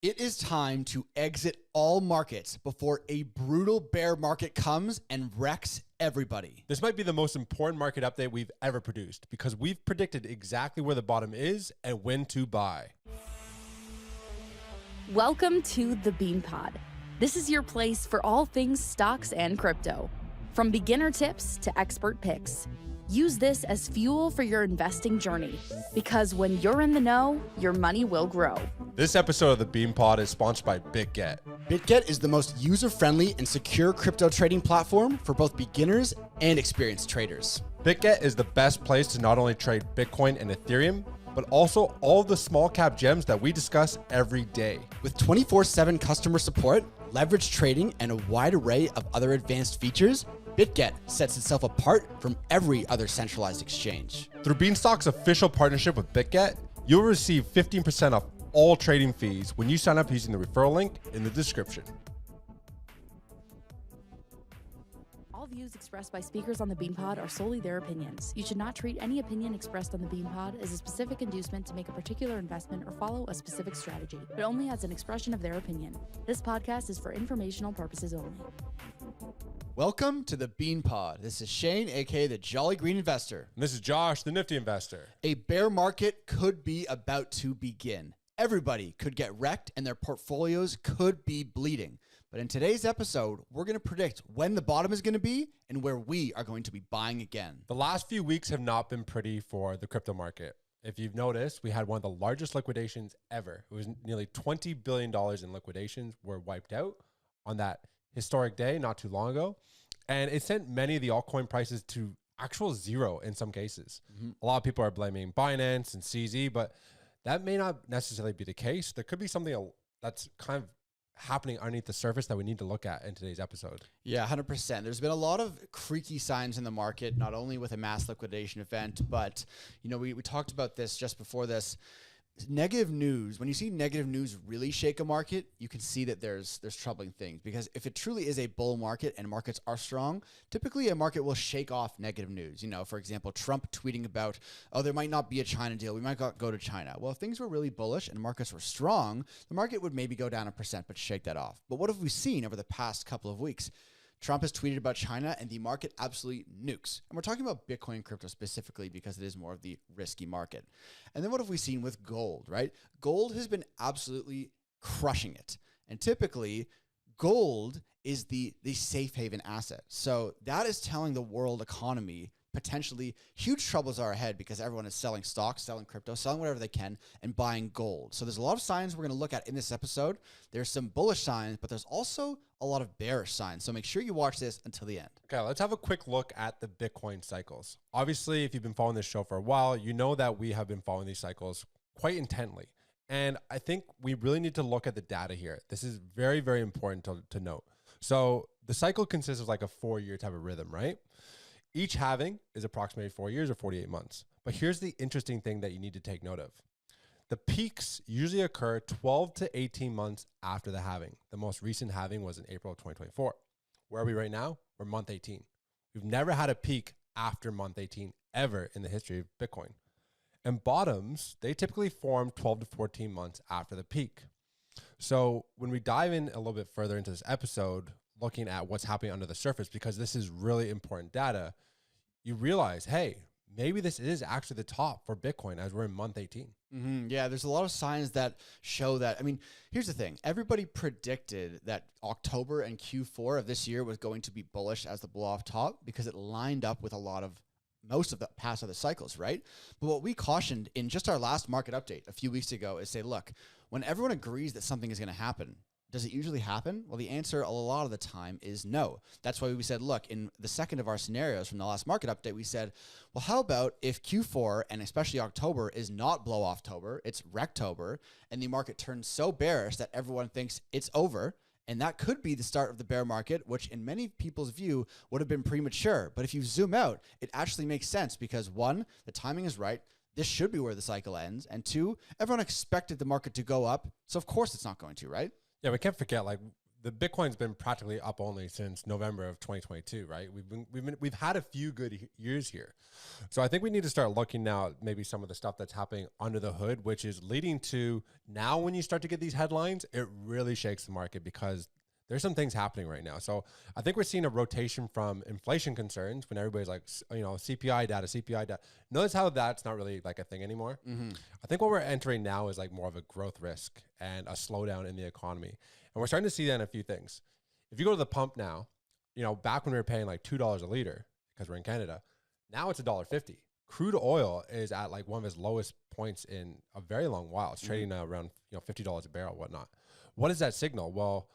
It is time to exit all markets before a brutal bear market comes and wrecks everybody. This might be the most important market update we've ever produced because we've predicted exactly where the bottom is and when to buy. Welcome to the Bean Pod. This is your place for all things stocks and crypto. From beginner tips to expert picks. Use this as fuel for your investing journey because when you're in the know, your money will grow. This episode of the Bean Pod is sponsored by BitGet. BitGet is the most user-friendly and secure crypto trading platform for both beginners and experienced traders. BitGet is the best place to not only trade Bitcoin and Ethereum, but also all the small cap gems that we discuss every day. With 24/7 customer support, leverage trading, and a wide array of other advanced features, BitGet sets itself apart from every other centralized exchange. Through Beanstock's official partnership with BitGet, you'll receive 15% off all trading fees when you sign up using the referral link in the description. All views expressed by speakers on the Bean Pod are solely their opinions. You should not treat any opinion expressed on the Bean Pod as a specific inducement to make a particular investment or follow a specific strategy, but only as an expression of their opinion. This podcast is for informational purposes only. Welcome to the Bean Pod. This is Shane, aka the Jolly Green Investor. And this is Josh, the Nifty Investor. A bear market could be about to begin. Everybody could get wrecked and their portfolios could be bleeding. But in today's episode, we're going to predict when the bottom is going to be and where we are going to be buying again. The last few weeks have not been pretty for the crypto market. If you've noticed, we had one of the largest liquidations ever. It was nearly $20 billion in liquidations were wiped out on that historic day not too long ago. And it sent many of the altcoin prices to actual zero in some cases. A lot of people are blaming Binance and CZ, but that may not necessarily be the case. There could be something that's kind of happening underneath the surface that we need to look at in today's episode. Yeah, 100%. There's been a lot of creaky signs in the market, not only with a mass liquidation event, but we talked about this just before this. Negative news, when you see negative news really shake a market, you can see that there's troubling things, because if it truly is a bull market and markets are strong, typically a market will shake off negative news. For example, Trump tweeting about, oh, there might not be a China deal. We might not go to China. Well, if things were really bullish and markets were strong, the market would maybe go down 1%, but shake that off. But what have we seen over the past couple of weeks? Trump has tweeted about China and the market absolutely nukes. And we're talking about Bitcoin and crypto specifically because it is more of the risky market. And then what have we seen with gold, right? Gold has been absolutely crushing it. And typically, gold is the safe haven asset. So that is telling the world economy potentially huge troubles are ahead because everyone is selling stocks, selling crypto, selling whatever they can, and buying gold. So there's a lot of signs we're going to look at in this episode. There's some bullish signs, but there's also a lot of bearish signs. So make sure you watch this until the end. Okay, let's have a quick look at the Bitcoin cycles. Obviously, if you've been following this show for a while, you know that we have been following these cycles quite intently. And I think we really need to look at the data here. This is very, very important to note. So the cycle consists of like a 4-year type of rhythm, right? Each halving is approximately 4 years or 48 months. But here's the interesting thing that you need to take note of. The peaks usually occur 12 to 18 months after the halving. The most recent halving was in April of 2024. Where are we right now? We're month 18. We've never had a peak after month 18 ever in the history of Bitcoin. And bottoms, they typically form 12 to 14 months after the peak. So when we dive in a little bit further into this episode, looking at what's happening under the surface, because this is really important data, you realize, hey, maybe this is actually the top for Bitcoin as we're in month 18. Yeah, there's a lot of signs that show that. I mean, here's the thing. Everybody predicted that October and Q4 of this year was going to be bullish as the blow off top because it lined up with most of the past other cycles, right? But what we cautioned in just our last market update a few weeks ago is say, look, when everyone agrees that something is going to happen, does it usually happen? Well, the answer a lot of the time is no. That's why we said, look, in the second of our scenarios from the last market update, we said, well, how about if Q4 and especially October is not blow October, it's Wrecktober, and the market turns so bearish that everyone thinks it's over. And that could be the start of the bear market, which in many people's view would have been premature. But if you zoom out, it actually makes sense because 1, the timing is right. This should be where the cycle ends. And 2, everyone expected the market to go up. So of course it's not going to, right? Yeah, we can't forget, like, the Bitcoin's been practically up only since November of 2022, right? We've had a few good years here. So I think we need to start looking now at maybe some of the stuff that's happening under the hood, which is leading to now when you start to get these headlines, it really shakes the market because there's some things happening right now. So I think we're seeing a rotation from inflation concerns when everybody's like, CPI data. Notice how that's not really like a thing anymore. I think what we're entering now is like more of a growth risk and a slowdown in the economy. And we're starting to see that in a few things. If you go to the pump now, back when we were paying like $2 a liter because we're in Canada, now it's $1.50. Crude oil is at like one of its lowest points in a very long while. It's trading around $50 a barrel, whatnot. What does that signal? Well,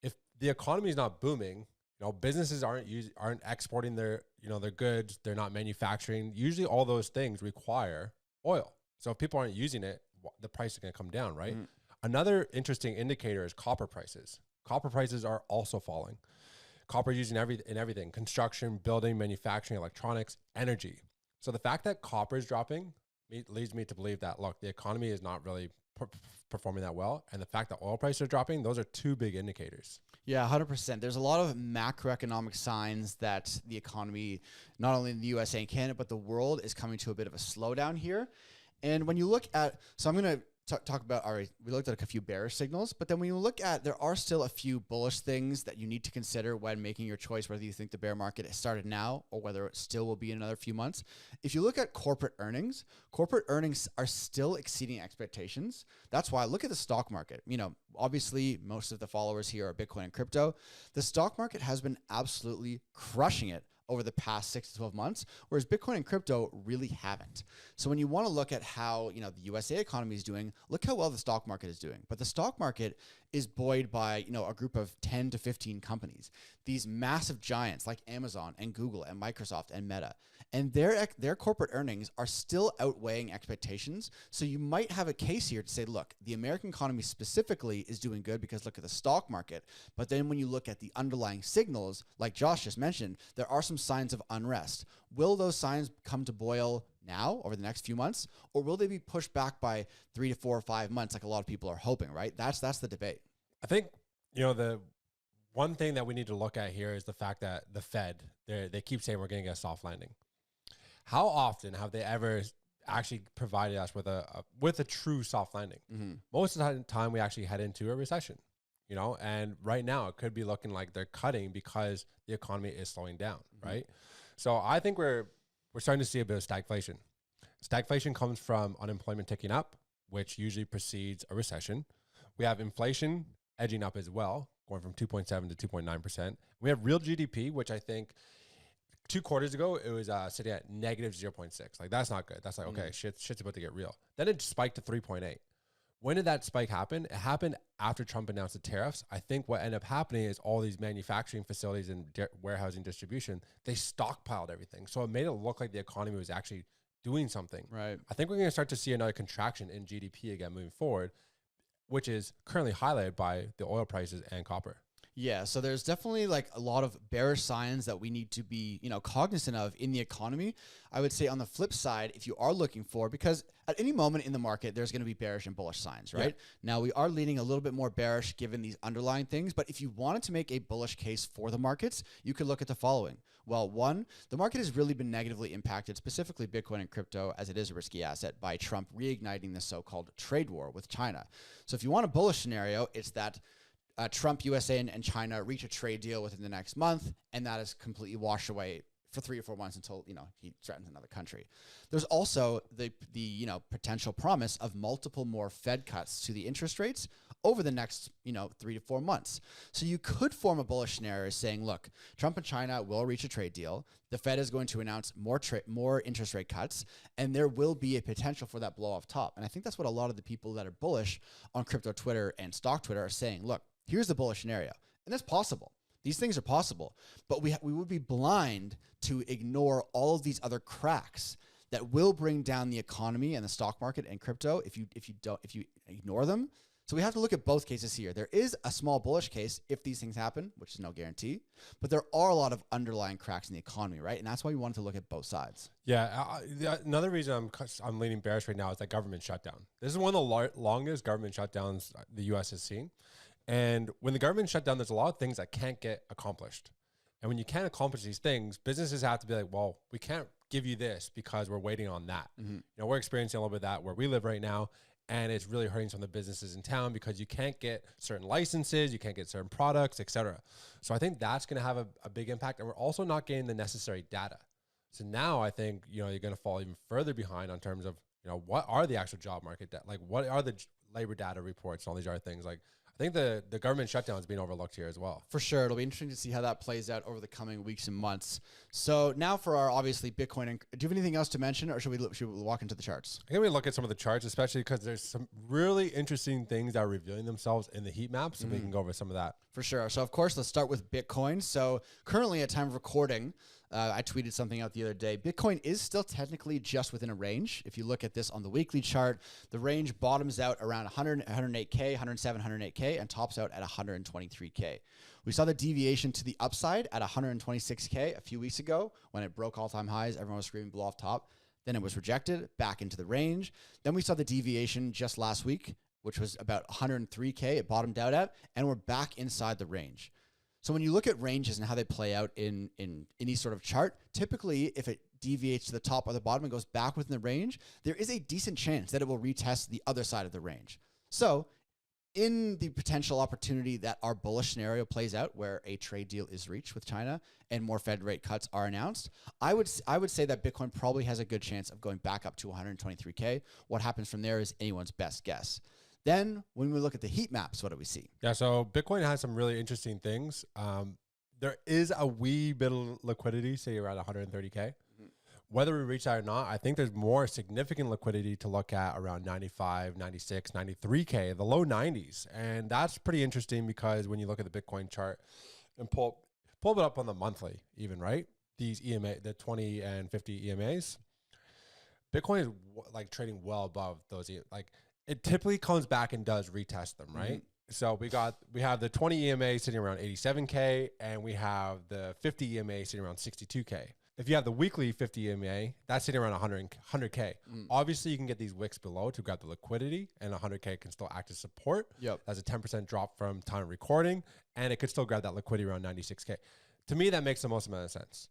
if the economy is not booming, businesses aren't exporting their goods, they're not manufacturing. Usually all those things require oil. So if people aren't using it, the price is going to come down, right? Another interesting indicator is copper prices. Copper prices are also falling. Copper is used in everything, construction, building, manufacturing, electronics, energy. So the fact that copper is dropping leads me to believe that, look, the economy is not really performing that well. And the fact that oil prices are dropping, those are two big indicators. Yeah, 100%. There's a lot of macroeconomic signs that the economy, not only in the USA and Canada, but the world is coming to a bit of a slowdown here. And when you look at, so I'm going to talk about, all right, we looked at a few bearish signals, but then when you look at, there are still a few bullish things that you need to consider when making your choice, whether you think the bear market has started now or whether it still will be in another few months. If you look at corporate earnings are still exceeding expectations. That's why look at the stock market. Obviously most of the followers here are Bitcoin and crypto. The stock market has been absolutely crushing it over the past 6 to 12 months, whereas Bitcoin and crypto really haven't. So when you want to look at how, the USA economy is doing, look how well the stock market is doing. But the stock market is buoyed by, a group of 10 to 15 companies, these massive giants like Amazon and Google and Microsoft and Meta. And their corporate earnings are still outweighing expectations. So you might have a case here to say, look, the American economy specifically is doing good because look at the stock market. But then when you look at the underlying signals, like Josh just mentioned, there are some signs of unrest. Will those signs come to boil now over the next few months, or will they be pushed back by 3 to 4 or 5 months like a lot of people are hoping, right? That's the debate. I think, the one thing that we need to look at here is the fact that the Fed, they keep saying we're going to get a soft landing. How often have they ever actually provided us with a true soft landing? Most of the time we actually head into a recession, and right now it could be looking like they're cutting because the economy is slowing down, right? So I think we're starting to see a bit of stagflation. Stagflation comes from unemployment ticking up, which usually precedes a recession. We have inflation edging up as well, going from 2.7 to 2.9%. We have real GDP, which I think 2 quarters ago, it was sitting at negative 0.6. Like, that's not good. That's like, okay, shit's about to get real. Then it spiked to 3.8. When did that spike happen? It happened after Trump announced the tariffs. I think what ended up happening is all these manufacturing facilities and warehousing distribution, they stockpiled everything. So it made it look like the economy was actually doing something. Right. I think we're going to start to see another contraction in GDP again moving forward, which is currently highlighted by the oil prices and copper. Yeah, so there's definitely like a lot of bearish signs that we need to be, cognizant of in the economy. I would say on the flip side, if you are looking for, because at any moment in the market, there's going to be bearish and bullish signs, right? Yeah. Now we are leaning a little bit more bearish given these underlying things, but if you wanted to make a bullish case for the markets, you could look at the following. Well, one, the market has really been negatively impacted, specifically Bitcoin and crypto, as it is a risky asset, by Trump reigniting the so-called trade war with China. So if you want a bullish scenario, it's that Trump, USA, and China reach a trade deal within the next month, and that is completely washed away for 3 or 4 months until he threatens another country. There's also the potential promise of multiple more Fed cuts to the interest rates over the next 3 to 4 months. So you could form a bullish scenario saying, look, Trump and China will reach a trade deal. The Fed is going to announce more interest rate cuts, and there will be a potential for that blow off top. And I think that's what a lot of the people that are bullish on crypto Twitter and stock Twitter are saying. Look, here's the bullish scenario, and that's possible. These things are possible, but we would be blind to ignore all of these other cracks that will bring down the economy and the stock market and crypto if you ignore them. So we have to look at both cases here. There is a small bullish case if these things happen, which is no guarantee, but there are a lot of underlying cracks in the economy, right? And that's why we wanted to look at both sides. Yeah, another reason I'm leaning bearish right now is that government shutdown. This is one of the longest government shutdowns the U.S. has seen. And when the government shut down, there's a lot of things that can't get accomplished. And when you can't accomplish these things, businesses have to be like, well, we can't give you this because we're waiting on that. You know, we're experiencing a little bit of that where we live right now. And it's really hurting some of the businesses in town because you can't get certain licenses, you can't get certain products, et cetera. So I think that's going to have a big impact. And we're also not getting the necessary data. So now I think, you know, you're going to fall even further behind on terms of, you know, what are the actual job market data? Like, what are the labor data reports and all these other things? Like, I think the government shutdown is being overlooked here as well. For sure. It'll be interesting to see how that plays out over the coming weeks and months. So now for our, obviously, Bitcoin. Do you have anything else to mention, or should we walk into the charts? I think we look at some of the charts, especially because there's some really interesting things that are revealing themselves in the heat maps, and we can go over some of that. For sure. So, of course, let's start with Bitcoin. So currently at time of recording, I tweeted something out the other day. Bitcoin is still technically just within a range. If you look at this on the weekly chart, the range bottoms out around 108K, 107, 108K, and tops out at 123K. We saw the deviation to the upside at 126K a few weeks ago when it broke all-time highs. Everyone was screaming blow off top. Then it was rejected back into the range. Then we saw the deviation just last week, which was about 103K. It bottomed out at, and we're back inside the range. So when you look at ranges and how they play out in any sort of chart, typically if it deviates to the top or the bottom and goes back within the range, there is a decent chance that it will retest the other side of the range. So in the potential opportunity that our bullish scenario plays out, where a trade deal is reached with China and more Fed rate cuts are announced, I would say that Bitcoin probably has a good chance of going back up to 123K. What happens from there is anyone's best guess. Then when we look at the heat maps, what do we see? Yeah, so Bitcoin has some really interesting things. There is a wee bit of liquidity, say around 130K. Whether we reach that or not, I think there's more significant liquidity to look at around 95, 96, 93K, the low 90s. And that's pretty interesting because when you look at the Bitcoin chart and pull it up on the monthly even, right? These EMA, the 20 and 50 EMAs, Bitcoin is like trading well above those, like, it typically comes back and does retest them, right? So we have the 20 EMA sitting around 87K, and we have the 50 EMA sitting around 62K. If you have the weekly 50 EMA, that's sitting around 100K. Obviously, you can get these wicks below to grab the liquidity, and 100K can still act as support. Yep. That's a 10% drop from time of recording, and it could still grab that liquidity around 96K. To me, that makes the most amount of sense.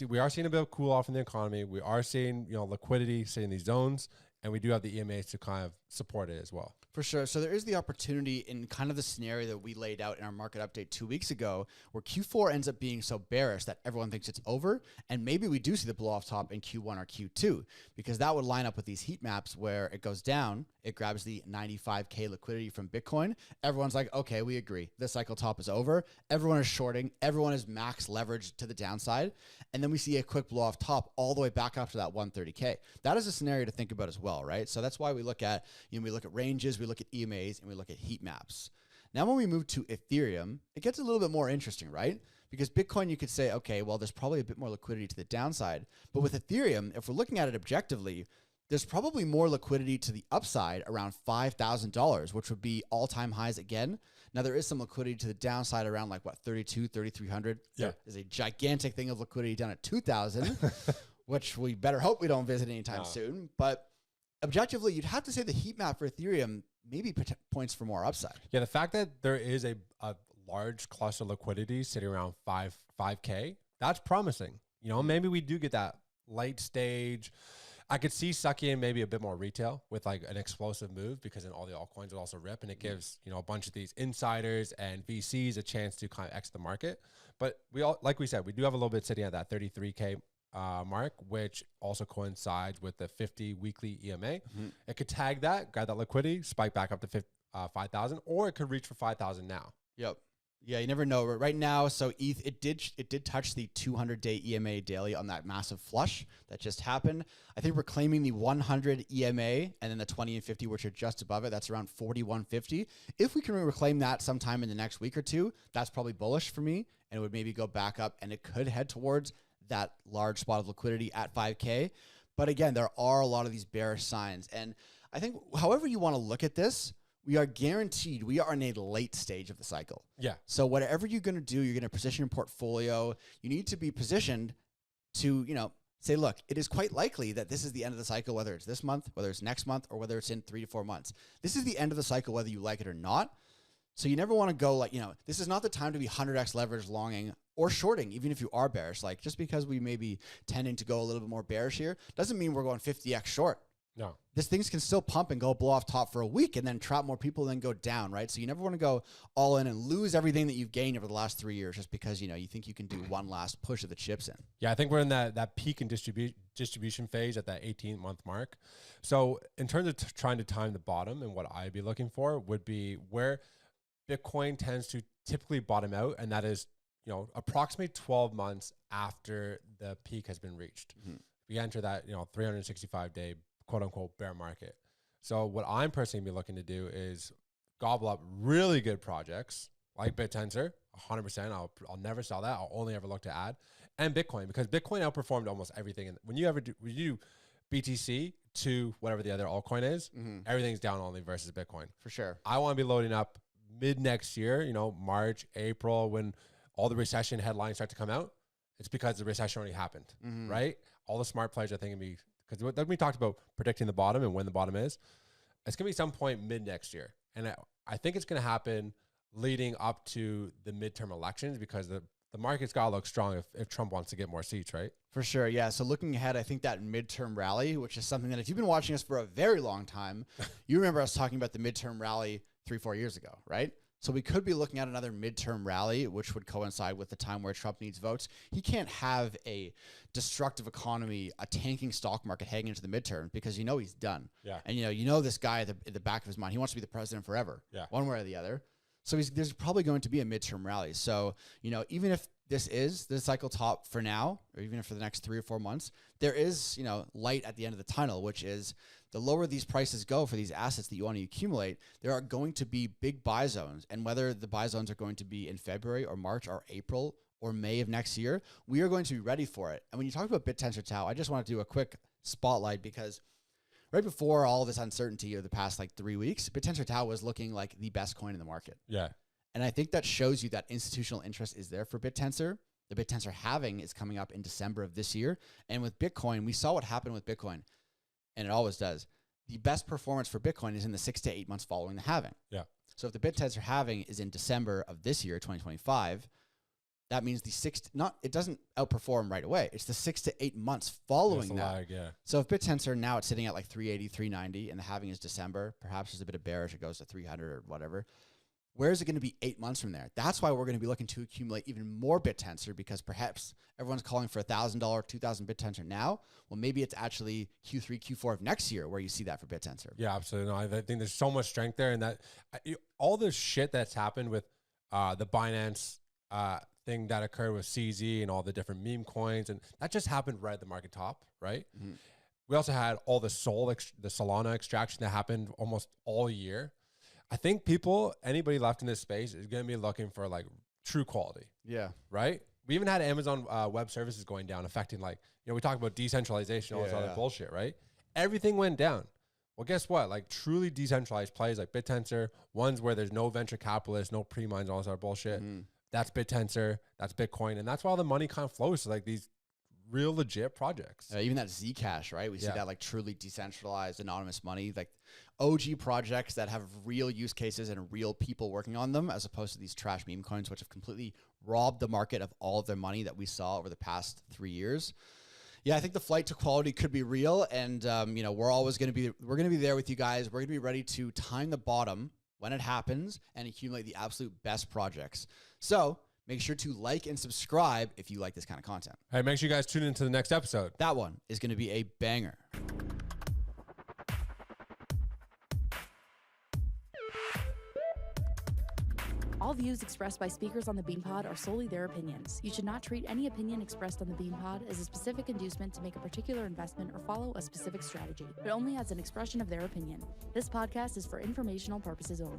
We are seeing a bit of cool off in the economy. We are seeing, you know, liquidity sitting in these zones. And we do have the EMAs to kind of support it as well. For sure. So there is the opportunity in kind of the scenario that we laid out in our market update 2 weeks ago, where Q4 ends up being so bearish that everyone thinks it's over. And maybe we do see the blow off top in Q1 or Q2, because that would line up with these heat maps where it goes down, it grabs the 95K liquidity from Bitcoin. Everyone's like, okay, we agree. This cycle top is over. Everyone is shorting. Everyone is max leveraged to the downside. And then we see a quick blow off top all the way back up to that 130K. That is a scenario to think about as well, right? So that's why we look at, we look at ranges, we look at EMAs, and we look at heat maps. Now, when we move to Ethereum, it gets a little bit more interesting, right? Because Bitcoin, you could say, okay, well, there's probably a bit more liquidity to the downside. But with Ethereum, if we're looking at it objectively, there's probably more liquidity to the upside around $5,000, which would be all-time highs again. Now, there is some liquidity to the downside around like, what, 3,300? Yeah. There is a gigantic thing of liquidity down at 2,000, which we better hope we don't visit anytime soon. But objectively, you'd have to say the heat map for Ethereum maybe points for more upside. Yeah, the fact that there is a large cluster of liquidity sitting around 5K, that's promising. You know, maybe we do get that late stage. I could see sucking in maybe a bit more retail with like an explosive move, because then all the altcoins will also rip, and it gives, you know, a bunch of these insiders and VCs a chance to kind of exit the market. But we all, like we said, we do have a little bit sitting at that 33K mark, which also coincides with the 50 weekly EMA. It could tag that, grab that liquidity, spike back up to 5,000, or it could reach for 5,000 now. Yep. Yeah, you never know. Right now, so ETH, it did touch the 200-day EMA daily on that massive flush that just happened. I think we're claiming the 100 EMA and then the 20 and 50, which are just above it. That's around 4150. If we can reclaim that sometime in the next week or two, that's probably bullish for me, and it would maybe go back up, and it could head towards that large spot of liquidity at 5K. But again, there are a lot of these bearish signs. And I think however you want to look at this, we are guaranteed we are in a late stage of the cycle. Yeah. So whatever you're going to do, you're going to position your portfolio. You need to be positioned to, say, look, it is quite likely that this is the end of the cycle, whether it's this month, whether it's next month, or whether it's in 3 to 4 months. This is the end of the cycle, whether you like it or not. So you never want to go like, this is not the time to be 100x leverage longing or shorting, even if you are bearish. Like just because we may be tending to go a little bit more bearish here doesn't mean we're going 50x short. No. These things can still pump and go blow off top for a week and then trap more people and then go down, right? So you never want to go all in and lose everything that you've gained over the last 3 years just because, you think you can do one last push of the chips in. Yeah, I think we're in that peak and distribution phase at that 18-month mark. So in terms of trying to time the bottom, and what I'd be looking for would be where Bitcoin tends to typically bottom out, and that is, approximately 12 months after the peak has been reached. Mm-hmm. We enter that, 365-day quote unquote bear market. So what I'm personally be looking to do is gobble up really good projects like BitTensor, 100%. I'll never sell that. I'll only ever look to add, and Bitcoin, because Bitcoin outperformed almost everything. And when you do BTC to whatever the other altcoin is, everything's down only versus Bitcoin. For sure. I want to be loading up mid next year, March, April, when all the recession headlines start to come out. It's because the recession already happened, right? All the smart players are thinking, because we talked about predicting the bottom and when the bottom is, it's going to be some point mid next year. And I think it's going to happen leading up to the midterm elections, because the market's got to look strong if Trump wants to get more seats, right? For sure, yeah. So looking ahead, I think that midterm rally, which is something that if you've been watching us for a very long time, you remember us talking about the midterm rally 3-4 years ago, right? So we could be looking at another midterm rally, which would coincide with the time where Trump needs votes. He can't have a destructive economy, a tanking stock market heading into the midterm, because he's done. Yeah. And this guy at the back of his mind, he wants to be the president forever, one way or the other. So there's probably going to be a midterm rally. So, even if this is the cycle top for now, or even for the next 3 or 4 months, there is, light at the end of the tunnel, which is the lower these prices go for these assets that you want to accumulate, there are going to be big buy zones. And whether the buy zones are going to be in February or March or April or May of next year, we are going to be ready for it. And when you talk about BitTensor Tau, I just want to do a quick spotlight, because right before all this uncertainty of the past 3 weeks, BitTensor Tau was looking like the best coin in the market. Yeah. And I think that shows you that institutional interest is there for BitTensor. The BitTensor halving is coming up in December of this year. And with Bitcoin, we saw what happened with Bitcoin, and it always does. The best performance for Bitcoin is in the 6 to 8 months following the halving. Yeah. So if the BitTensor halving is in December of this year, 2025, that means it doesn't outperform right away. It's the 6 to 8 months following that. Lag, yeah. So if BitTensor now it's sitting at 380, 390, and the halving is December, perhaps there's a bit of bearish, it goes to 300 or whatever. Where is it going to be 8 months from there? That's why we're going to be looking to accumulate even more BitTensor, because perhaps everyone's calling for $1,000, $2,000 BitTensor now. Well, maybe it's actually Q3, Q4 of next year where you see that for BitTensor. Yeah, absolutely. No, I think there's so much strength there, and that all the shit that's happened with the Binance thing that occurred with CZ and all the different meme coins, and that just happened right at the market top, right? Mm-hmm. We also had all the Solana extraction that happened almost all year. I think anybody left in this space is going to be looking for true quality. Yeah. Right? We even had Amazon Web Services going down, affecting we talk about decentralization, all this other bullshit, right? Everything went down. Well, guess what? Truly decentralized plays like BitTensor, ones where there's no venture capitalists, no pre-mines, all this other bullshit. Mm-hmm. That's BitTensor, that's Bitcoin. And that's why all the money kind of flows to these real legit projects. Even that Zcash, right? We see that truly decentralized anonymous money, OG projects that have real use cases and real people working on them, as opposed to these trash meme coins, which have completely robbed the market of all of their money that we saw over the past 3 years. Yeah, I think the flight to quality could be real, and we're always going to be there with you guys. We're going to be ready to time the bottom when it happens and accumulate the absolute best projects. So make sure to like and subscribe if you like this kind of content. Hey, make sure you guys tune into the next episode. That one is going to be a banger. All views expressed by speakers on the BeanPod are solely their opinions. You should not treat any opinion expressed on the BeanPod as a specific inducement to make a particular investment or follow a specific strategy, but only as an expression of their opinion. This podcast is for informational purposes only.